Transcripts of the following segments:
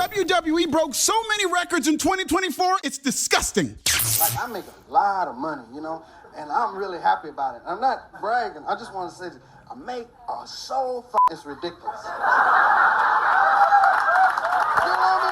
WWE broke so many records in 2024, it's disgusting. Like, I make a lot of money, you know, and I'm really happy about it. I'm not bragging. I just want to say this. I make it's ridiculous. You know what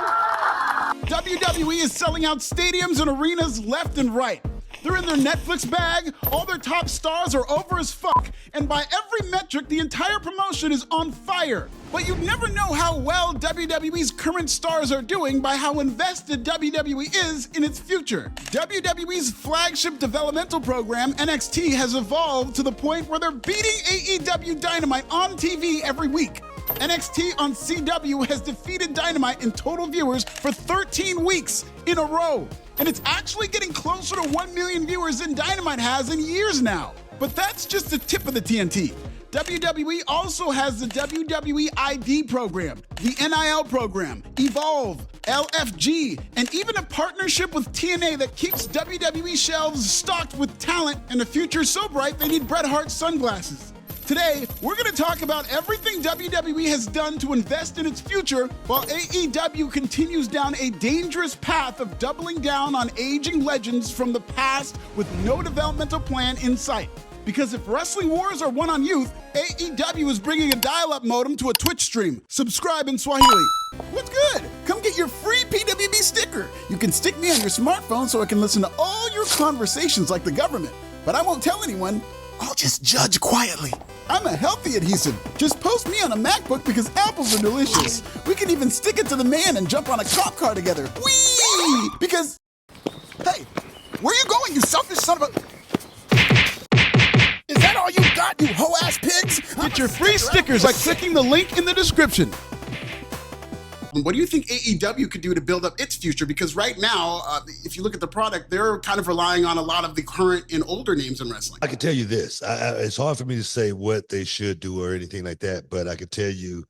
I mean? WWE is selling out stadiums and arenas left and right. They're in their Netflix bag, all their top stars are over as fuck, and by every metric, the entire promotion is on fire. But you'd never know how well WWE's current stars are doing by how invested WWE is in its future. WWE's flagship developmental program, NXT, has evolved to the point where they're beating AEW Dynamite on TV every week. NXT on CW has defeated Dynamite in total viewers for 13 weeks in a row. And it's actually getting closer to 1 million viewers than Dynamite has in years now. But that's just the tip of the TNT. WWE also has the WWE ID Program, the NIL Program, Evolve, LFG, and even a partnership with TNA that keeps WWE shelves stocked with talent and a future so bright they need Bret Hart sunglasses. Today, we're going to talk about everything WWE has done to invest in its future while AEW continues down a dangerous path of doubling down on aging legends from the past with no developmental plan in sight. Because if wrestling wars are won on youth, AEW is bringing a dial-up modem to a Twitch stream. Subscribe in Swahili. What's good? Come get your free PWB sticker. You can stick me on your smartphone so I can listen to all your conversations like the government. But I won't tell anyone. I'll just judge quietly. I'm a healthy adhesive. Just post me on a MacBook because apples are delicious. We can even stick it to the man and jump on a cop car together. Whee! Because, hey, where you going, you selfish son of a... Is that all you got, you hoe-ass pigs? Get your free stickers by clicking the link in the description. What do you think AEW could do to build up its future? Because right now, if you look at the product, they're kind of relying on a lot of the current and older names in wrestling. I can tell you this. It's hard for me to say what they should do or anything like that, but I can tell you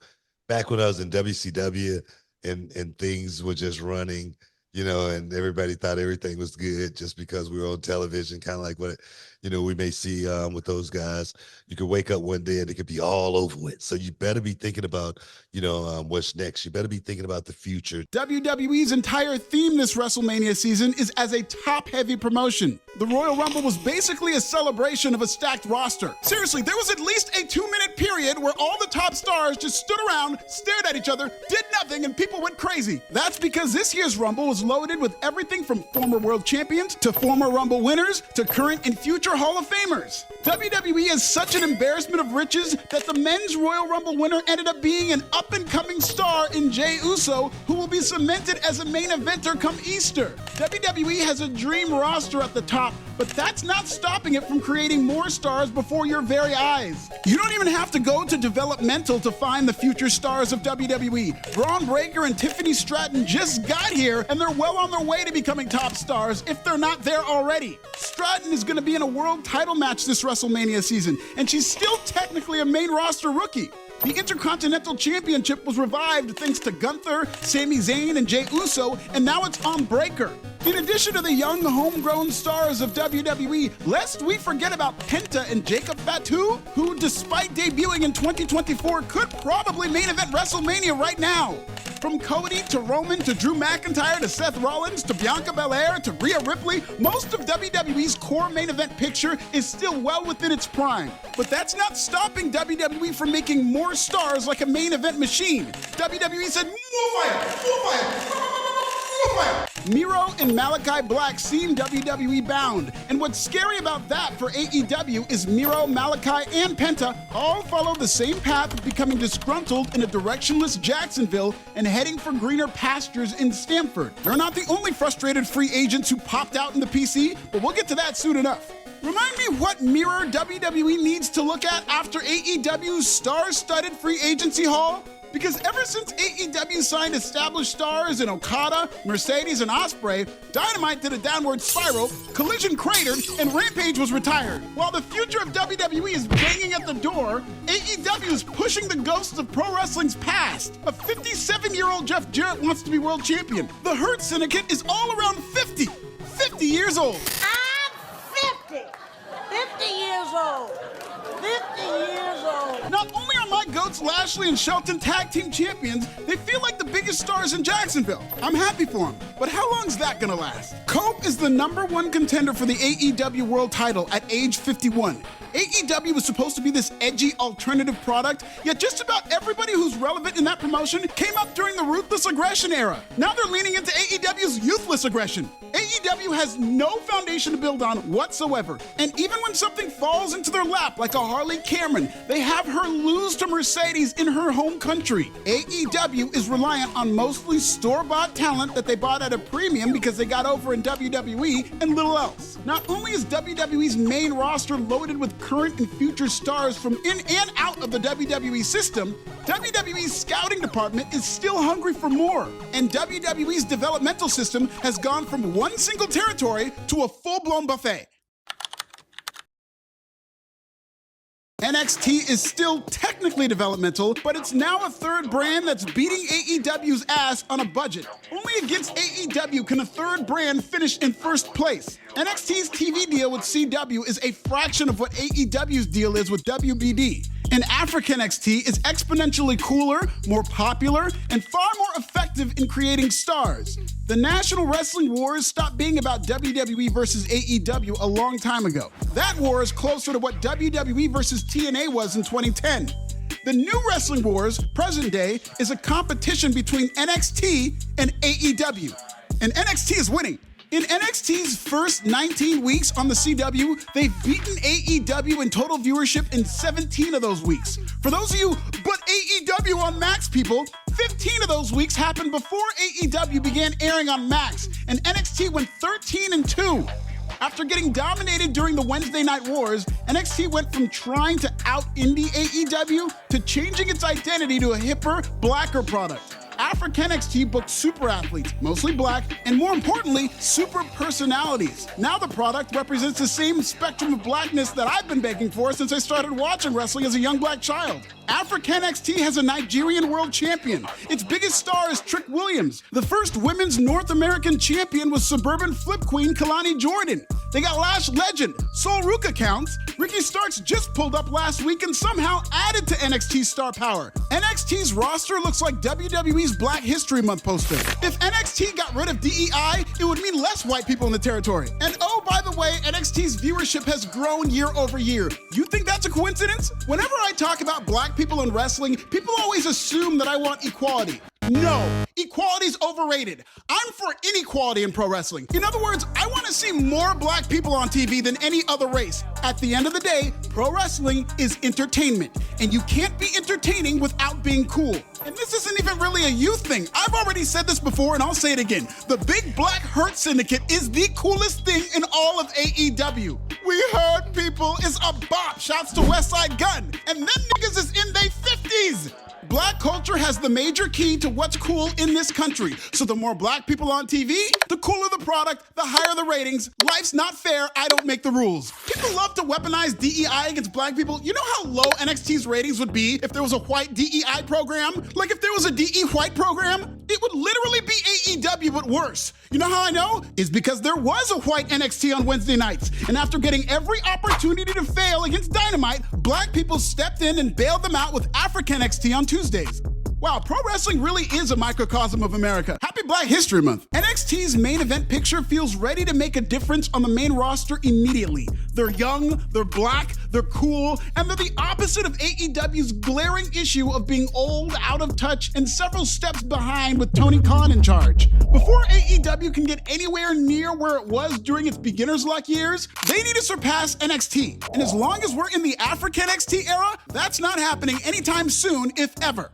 back when I was in WCW and things were just running, you know, and everybody thought everything was good just because we were on television, kind of like what, you know, we may see with those guys. You could wake up one day and it could be all over with. So you better be thinking about, you know, what's next. You better be thinking about the future. WWE's entire theme this WrestleMania season is as a top-heavy promotion. The Royal Rumble was basically a celebration of a stacked roster. Seriously, there was at least a 2-minute period where all the top stars just stood around, stared at each other, did nothing, and people went crazy. That's because this year's Rumble was loaded with everything from former world champions to former Rumble winners to current and future Hall of Famers. WWE is such an embarrassment of riches that the men's Royal Rumble winner ended up being an up-and-coming star in Jey Uso, who will be cemented as a main eventer come Easter. WWE has a dream roster at the top, but that's not stopping it from creating more stars before your very eyes. You don't even have to go to developmental to find the future stars of WWE. Braun Breaker and Tiffany Stratton just got here, and they're well on their way to becoming top stars if they're not there already. Stratton is going to be in a world title match this WrestleMania season, and she's still technically a main roster rookie. The Intercontinental Championship was revived thanks to Gunther, Sami Zayn, and Jey Uso, and now it's on Breaker. In addition to the young, homegrown stars of WWE, lest we forget about Penta and Jacob Fatu, who, despite debuting in 2024, could probably main event WrestleMania right now. From Cody to Roman to Drew McIntyre to Seth Rollins to Bianca Belair to Rhea Ripley, most of WWE's core main event picture is still well within its prime. But that's not stopping WWE from making more stars like a main event machine. WWE said, "More fire! More fire! More fire!" Miro and Malachi Black seem WWE bound, and what's scary about that for AEW is Miro, Malachi, and Penta all follow the same path of becoming disgruntled in a directionless Jacksonville and heading for greener pastures in Stamford. They're not the only frustrated free agents who popped out in the PC, but we'll get to that soon enough. Remind me what mirror WWE needs to look at after AEW's star-studded free agency haul? Because ever since AEW signed established stars in Okada, Mercedes, and Ospreay, Dynamite did a downward spiral, Collision cratered, and Rampage was retired. While the future of WWE is banging at the door, AEW is pushing the ghosts of pro wrestling's past. A 57-year-old Jeff Jarrett wants to be world champion. The Hurt Syndicate is all around 50 years old. I'm 50 years old. 50 years old. Not only are Dynamite goats Lashley and Shelton tag team champions, they feel like the biggest stars in Jacksonville. I'm happy for them, but how long's that gonna last? Cope is the #1 contender for the AEW World title at age 51. AEW was supposed to be this edgy alternative product, yet just about everybody who's relevant in that promotion came up during the Ruthless Aggression era. Now they're leaning into AEW's Youthless Aggression. AEW has no foundation to build on whatsoever, and even when something falls into their lap like a Harley Cameron, they have her lose to Mercedes in her home country. AEW is reliant on mostly store-bought talent that they bought at a premium because they got over in WWE and little else. Not only is WWE's main roster loaded with current and future stars from in and out of the WWE system, WWE's scouting department is still hungry for more, and WWE's developmental system has gone from one single territory to a full-blown buffet. NXT is still technically developmental, but it's now a third brand that's beating AEW's ass on a budget. Only against AEW can a third brand finish in first place. NXT's TV deal with CW is a fraction of what AEW's deal is with WBD. And African NXT is exponentially cooler, more popular, and far more effective in creating stars. The National Wrestling Wars stopped being about WWE versus AEW a long time ago. That war is closer to what WWE versus TNA was in 2010. The new Wrestling Wars, present day, is a competition between NXT and AEW. And NXT is winning. In NXT's first 19 weeks on the CW, they've beaten AEW in total viewership in 17 of those weeks. For those of you, but AEW on Max people, 15 of those weeks happened before AEW began airing on Max, and NXT went 13-2. After getting dominated during the Wednesday Night Wars, NXT went from trying to out-indie AEW to changing its identity to a hipper, blacker product. African NXT booked super athletes, mostly black, and more importantly, super personalities. Now the product represents the same spectrum of blackness that I've been begging for since I started watching wrestling as a young black child. African NXT has a Nigerian world champion. Its biggest star is Trick Williams. The first women's North American champion was suburban flip queen Kalani Jordan. They got Lash legend Sol Ruka counts. Ricky Starks just pulled up last week and somehow added to NXT's star power. NXT's roster looks like WWE's Black History Month poster. If NXT got rid of DEI, it would mean less white people in the territory. And oh, by the way, NXT's viewership has grown year over year. You think that's a coincidence? Whenever I talk about black people in wrestling, people always assume that I want equality. No, equality's overrated. I'm for inequality in pro wrestling. In other words, I want to see more black people on TV than any other race. At the end of the day, pro wrestling is entertainment, and you can't be entertaining without being cool. And this isn't even really a youth thing. I've already said this before, and I'll say it again. The Big Black Hurt Syndicate is the coolest thing in all of AEW. We Heard People is a bop. Shouts to Westside Gun. And them niggas is in their 50s. Black culture has the major key to what's cool in this country. So the more black people on TV, the cooler the product, the higher the ratings. Life's not fair, I don't make the rules. People love to weaponize DEI against black people. You know how low NXT's ratings would be if there was a white DEI program? Like if there was a DE white program? It would literally be AEW, but worse. You know how I know? It's because there was a white NXT on Wednesday nights. And after getting every opportunity to fail against Dynamite, black people stepped in and bailed them out with African NXT on Tuesdays. Wow, pro wrestling really is a microcosm of America. Happy Black History Month. NXT's main event picture feels ready to make a difference on the main roster immediately. They're young, they're black, they're cool, and they're the opposite of AEW's glaring issue of being old, out of touch, and several steps behind with Tony Khan in charge. Before AEW can get anywhere near where it was during its beginner's luck years, they need to surpass NXT. And as long as we're in the African NXT era, that's not happening anytime soon, if ever.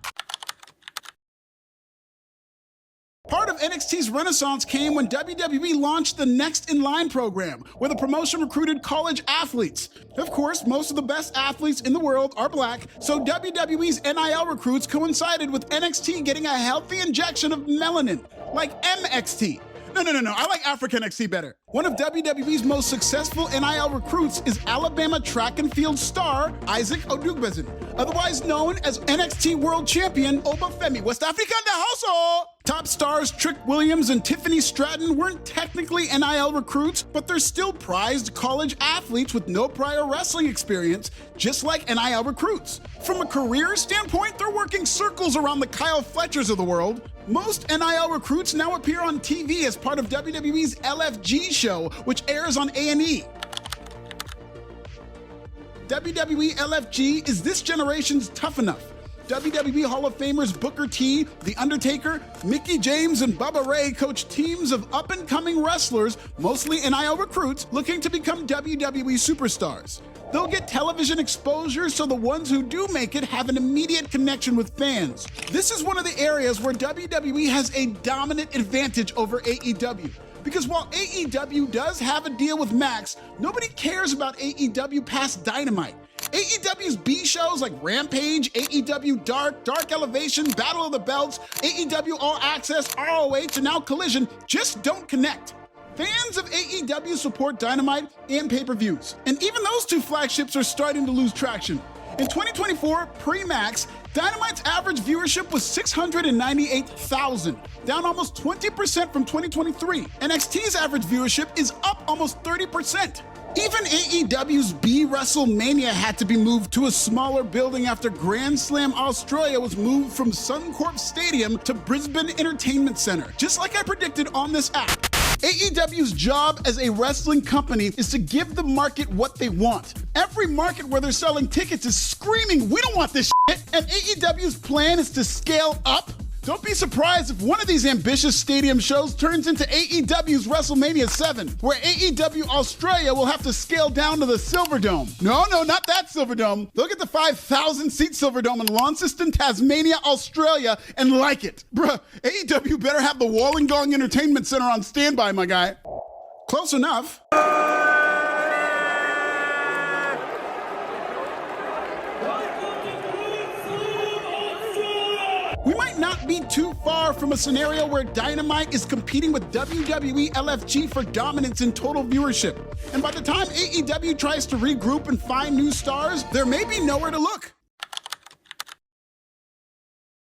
Part of NXT's renaissance came when WWE launched the Next in Line program, where the promotion recruited college athletes. Of course, most of the best athletes in the world are black, so WWE's NIL recruits coincided with NXT getting a healthy injection of melanin, like MXT. No, I like African NXT better. One of WWE's most successful NIL recruits is Alabama track and field star Isaac Odugbezin, otherwise known as NXT World Champion Obafemi West Africa in the household. Top stars Trick Williams and Tiffany Stratton weren't technically NIL recruits, but they're still prized college athletes with no prior wrestling experience, just like NIL recruits. From a career standpoint, they're working circles around the Kyle Fletchers of the world. Most NIL recruits now appear on TV as part of WWE's LFG show, which airs on A&E. WWE LFG is this generation's Tough Enough. WWE Hall of Famers Booker T, The Undertaker, Mickie James, and Bubba Ray coach teams of up-and-coming wrestlers, mostly NIL recruits, looking to become WWE superstars. They'll get television exposure so the ones who do make it have an immediate connection with fans. This is one of the areas where WWE has a dominant advantage over AEW. Because while AEW does have a deal with Max, nobody cares about AEW past Dynamite. AEW's B shows like Rampage, AEW Dark, Dark Elevation, Battle of the Belts, AEW All Access, ROH, and now Collision just don't connect. Fans of AEW support Dynamite and pay-per-views, and even those two flagships are starting to lose traction. In 2024, pre-Max, Dynamite's average viewership was 698,000, down almost 20% from 2023. NXT's average viewership is up almost 30%. Even AEW's B WrestleMania had to be moved to a smaller building after Grand Slam Australia was moved from Suncorp Stadium to Brisbane Entertainment Centre, just like I predicted on this app. AEW's job as a wrestling company is to give the market what they want. Every market where they're selling tickets is screaming, "We don't want this shit," and AEW's plan is to scale up. Don't be surprised if one of these ambitious stadium shows turns into AEW's WrestleMania 7, where AEW Australia will have to scale down to the Silverdome. No, not that Silverdome. Look at the 5,000-seat Silverdome in Launceston, Tasmania, Australia, and like it. Bruh, AEW better have the Wollongong Entertainment Centre on standby, my guy. Close enough. We might not be too far from a scenario where Dynamite is competing with WWE LFG for dominance in total viewership. And by the time AEW tries to regroup and find new stars, there may be nowhere to look.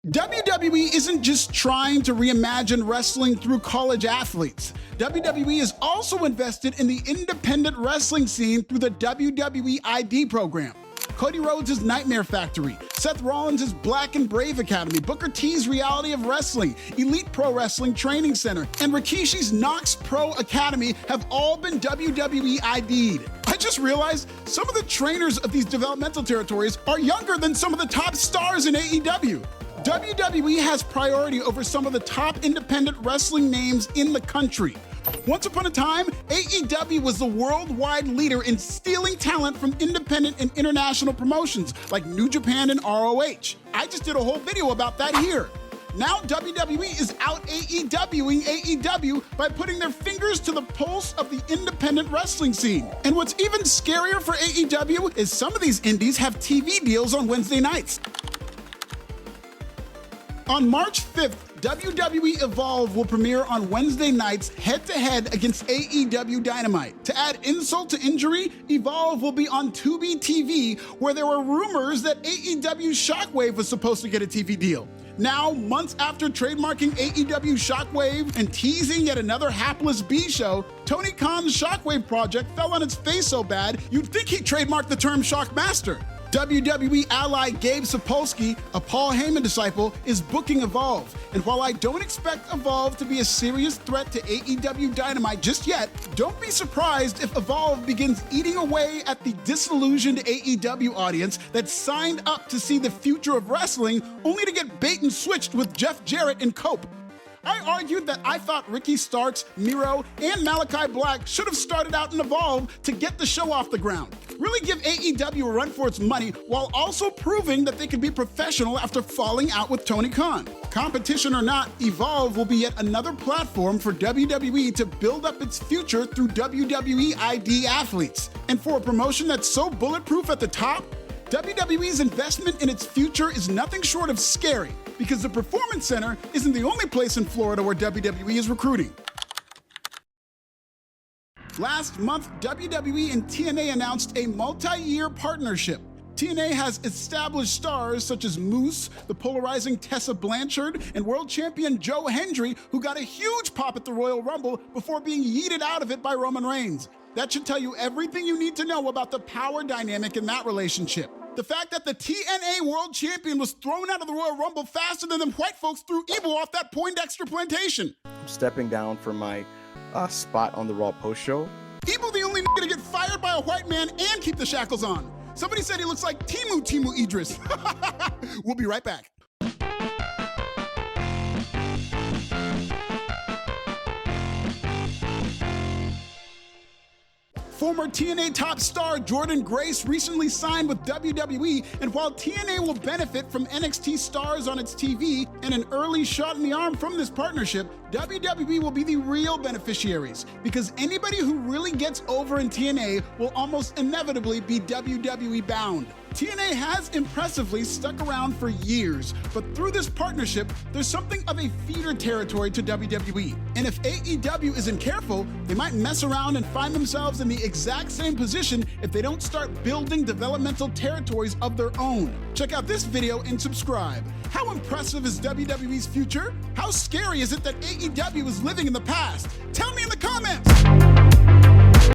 WWE isn't just trying to reimagine wrestling through college athletes. WWE is also invested in the independent wrestling scene through the WWE ID Program. Cody Rhodes' Nightmare Factory, Seth Rollins' Black and Brave Academy, Booker T's Reality of Wrestling, Elite Pro Wrestling Training Center, and Rikishi's Knox Pro Academy have all been WWE ID'd. I just realized some of the trainers of these developmental territories are younger than some of the top stars in AEW. WWE has priority over some of the top independent wrestling names in the country. Once upon a time, AEW was the worldwide leader in stealing talent from independent and international promotions like New Japan and ROH. I just did a whole video about that here. Now WWE is out AEWing AEW by putting their fingers to the pulse of the independent wrestling scene. And what's even scarier for AEW is some of these indies have TV deals on Wednesday nights. On March 5th, WWE Evolve will premiere on Wednesday nights head-to-head against AEW Dynamite. To add insult to injury, Evolve will be on Tubi TV, where there were rumors that AEW Shockwave was supposed to get a TV deal. Now, months after trademarking AEW Shockwave and teasing yet another hapless B show, Tony Khan's Shockwave project fell on its face so bad, you'd think he trademarked the term Shockmaster. WWE ally Gabe Sapolsky, a Paul Heyman disciple, is booking Evolve. And while I don't expect Evolve to be a serious threat to AEW Dynamite just yet, don't be surprised if Evolve begins eating away at the disillusioned AEW audience that signed up to see the future of wrestling only to get bait and switched with Jeff Jarrett and Cope. I argued that I thought Ricky Starks, Miro, and Malachi Black should have started out in Evolve to get the show off the ground. Really give AEW a run for its money while also proving that they can be professional after falling out with Tony Khan. Competition or not, Evolve will be yet another platform for WWE to build up its future through WWE ID athletes. And for a promotion that's so bulletproof at the top, WWE's investment in its future is nothing short of scary, because the Performance Center isn't the only place in Florida where WWE is recruiting. Last month, WWE and TNA announced a multi-year partnership. TNA has established stars such as Moose, the polarizing Tessa Blanchard, and world champion Joe Hendry, who got a huge pop at the Royal Rumble before being yeeted out of it by Roman Reigns. That should tell you everything you need to know about the power dynamic in that relationship. The fact that the TNA World Champion was thrown out of the Royal Rumble faster than them white folks threw Evil off that Poindexter plantation. I'm stepping down from my spot on the Raw post show. Evil the only nigga to get fired by a white man and keep the shackles on. Somebody said he looks like Timu Idris. We'll be right back. Former TNA top star Jordan Grace recently signed with WWE, and while TNA will benefit from NXT stars on its TV and an early shot in the arm from this partnership, WWE will be the real beneficiaries, because anybody who really gets over in TNA will almost inevitably be WWE bound. TNA has impressively stuck around for years, but through this partnership, there's something of a feeder territory to WWE. And if AEW isn't careful, they might mess around and find themselves in the exact same position if they don't start building developmental territories of their own. Check out this video and subscribe. How impressive is WWE's future? How scary is it that AEW is living in the past? Tell me